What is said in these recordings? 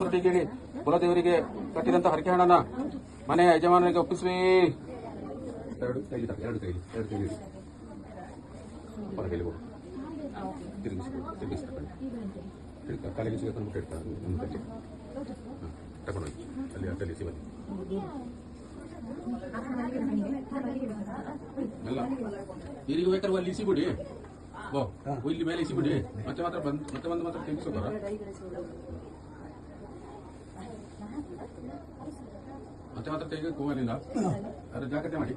ಕೇಳಿ ಕುಲದೇವರಿಗೆ ಕಟ್ಟಿದಂತ ಹರಕೆ ಹಣನ ಮನೆಯ ಯಜಮಾನರಿಗೆ ಒಪ್ಪಿಸುವೆ. ಎರಡು ಕೈಲಿ ಹೊರ ಕೈಲಿ ಹೋಗು, ತಿರುಗಿಸ್ಕೊಂಡು ಕಾಲಿಗೆ ಸಿಗಕೊಂಡು ಇಡ್ತಾರೆ ಒಂದು ಕಟ್ಟಿ ತಗೊಂಡೋಗಿ ಅಲ್ಲಿ ಅಡ್ಡಲ್ಲಿ ಬನ್ನಿ. ಅಲ್ಲ ನೀರಿಗೆ ಬೇಕಾದ್ರೆ ಅಲ್ಲಿ ಇಸಿಬಿಡಿ, ಇಲ್ಲಿ ಮೇಲೆ ಇಸಿಬಿಡಿ, ಮತ್ತೆ ಮಾತ್ರ ತೆಗಿಸೋದಾರ. ಮತ್ತೆ ಮಾತ್ರ ತೆಗೆದು ಹೋಗಲಿಲ್ಲ, ಅದ್ರ ಜಾಗ್ರತೆ ಮಾಡಿ.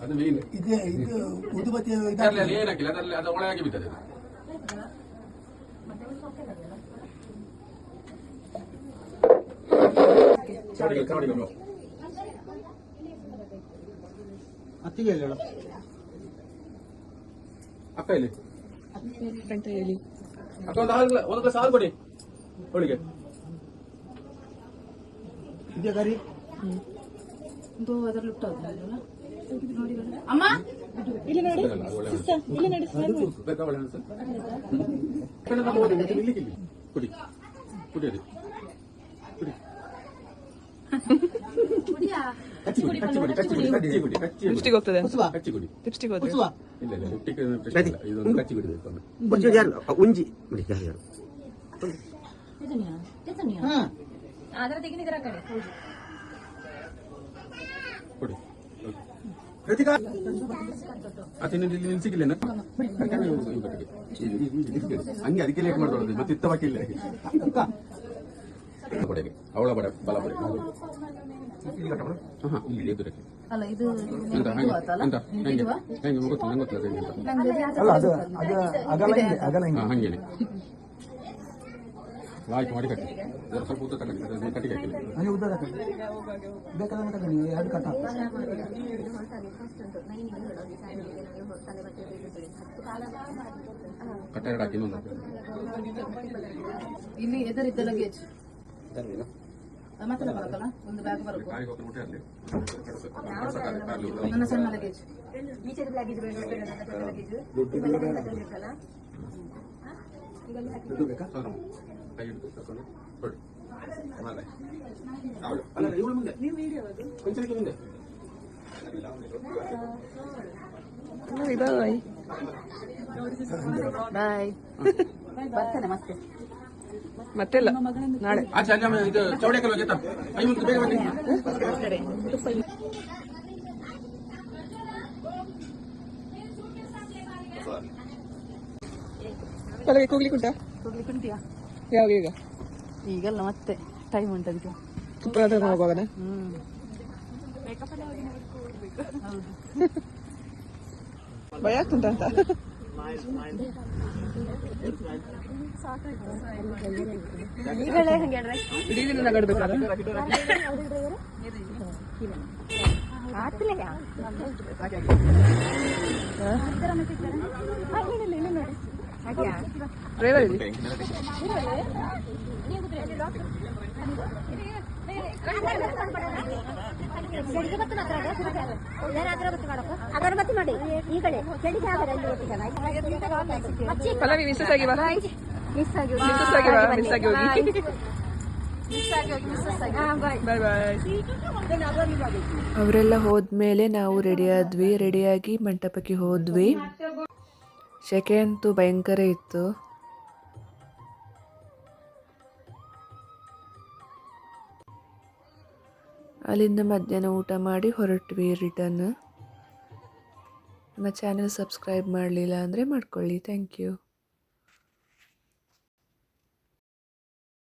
ಅದು ಮೇನ್ ಅಲ್ಲಿ ಏನಾಗಿಲ್ಲ, ಅದರಲ್ಲಿ ಅದು ಒಳಗೆ ಬಿದ್ದದೆ. ಅತ್ತಿಗೆ ಅಕ್ಕ ಇಲ್ಲಿ ಅಕ್ಕ ಒಂದು ಗ್ಲಾಸ್ ಹಾಲು ಕೊಡಿ ಅವಳಿಗೆ. ಇದೇ ಕರಿ ಅಮ್ಮ ಇಲ್ಲಿ ನೋಡಿ ಕುಡಿ ಕುಡಿಯೋದು ಕುಡಿ. ಲಿಪ್ಸ್ಟಿಕ್ ಹೋಗ್ತದೆ, ಲಿಪ್ಸ್ಟಿಕ್ ಇಲ್ಲ ಲಿಪ್ಸ್ಟಿಕ್ ಇದೊಂದು ಕಚ್ಚಿ ಬಿಡಬೇಕು. ಕೊಡಿ ನಿಲ್ಸಿಕ್ಕಿಲ್ಲ ಹಂಗೆ ಅದಕ್ಕೆ ಲೇಟ್ ಮಾಡ್ದೊಳದು ಮತ್ತೆ ಇತ್ತವಾಕಿಲ್ಲ ಕೊಡೆಗೆ ಅವಳ ಬಡ ಬಲ ಬಡ ಇಲ್ಲಿ ಎದುರಕ್ಕೆ ಹೆಂಗೆ ಗೊತ್ತಿಲ್ಲ ಹಂಗೇನೆ ಆಯ್ತು ಮಾಡಿ ಕಟ್ಟಿ ಸ್ವಲ್ಪ ಉದ್ದ ತಗೊಂಡು ಕಟ್ಟಿಗೆ ಹಾಕಿಲ್ಲ ಉದ್ದ ಬೇಕಾದ್ರೆ ತಗೊಂಡು ಎರಡು ಕಟ್ಟ ಕಟ್ಟ ಎರಡು ಹಾಕಿ ಇನ್ನೊಂದು ಇಲ್ಲಿ ಎದುರಿದ್ದ ಲಗೇಜ್ ಮತ್ತೆ ಬರಕಲ್ಲ ಒಂದು ಬ್ಯಾಗ್ ಬರಬೇಕು. ನನ್ನ ಸಣ್ಣ ಲಗೇಜ್ ಕೈ ಹಿಡಿದು ತಕೊಂಡು ಕೊಡಿ. ಅಲ್ಲ ಇವಳು ಮುಂದೆ ಕೊಂಚಕ್ಕೆ ಮುಂದೆ ಬಾಯ್ ಬರ್ತೇನೆ ಮತ್ತೆ ಮತ್ತೆಲ್ಲ ನಾಳೆ ಆಚೆ ಅಲ್ಲ ಇದು ಚೌಡೇಕಲ್ ಹೋಗಿ ಐದು ಬೇಗ ಬನ್ನಿ. ಪಲ್ಲವಿಗೆ ಹೋಗ್ಲಿಕ್ಕೆ ಉಂಟಾ? ಯಾವಾಗ ಈಗ ಈಗಲ್ಲ ಮತ್ತೆ ಟೈಮ್ ಉಂಟು ಅದಕ್ಕೆ. ತುಪ್ಪದ ಹೋಗುವಾಗ ಭಯ ಆಗ್ತುಂಟ ಅಂತ ಇಡೀ ದಿನ ನಗಡ್ಬೇಕಾದ್ರೆ ಡ್ರೈವರ್ ಇಲ್ಲಿ ಅಗರಬತ್ತಿ ಮಾಡಿ ಈ ಕಡೆ ಪಲ್ಲವಿ ಮಿಸ್ಸಸ್ ಆಗಿವಾ ಬಾಯ್ ಬಾಯ್. ಅವರೆಲ್ಲ ಹೋದ್ಮೇಲೆ ನಾವು ರೆಡಿಯಾಗಿ ಮಂಟಪಕ್ಕೆ ಹೋದ್ವಿ. ಸೆಕೆ ಅಂತೂ ಭಯಂಕರ ಇತ್ತು. ಅಲ್ಲಿಂದ ಮಧ್ಯಾಹ್ನ ಊಟ ಮಾಡಿ ಹೊರಟ್ವಿ ರಿಟರ್ನ್. ನಮ್ಮ ಚಾನೆಲ್ ಸಬ್ಸ್ಕ್ರೈಬ್ ಮಾಡಲಿಲ್ಲ ಅಂದರೆ ಮಾಡ್ಕೊಳ್ಳಿ. Thank you.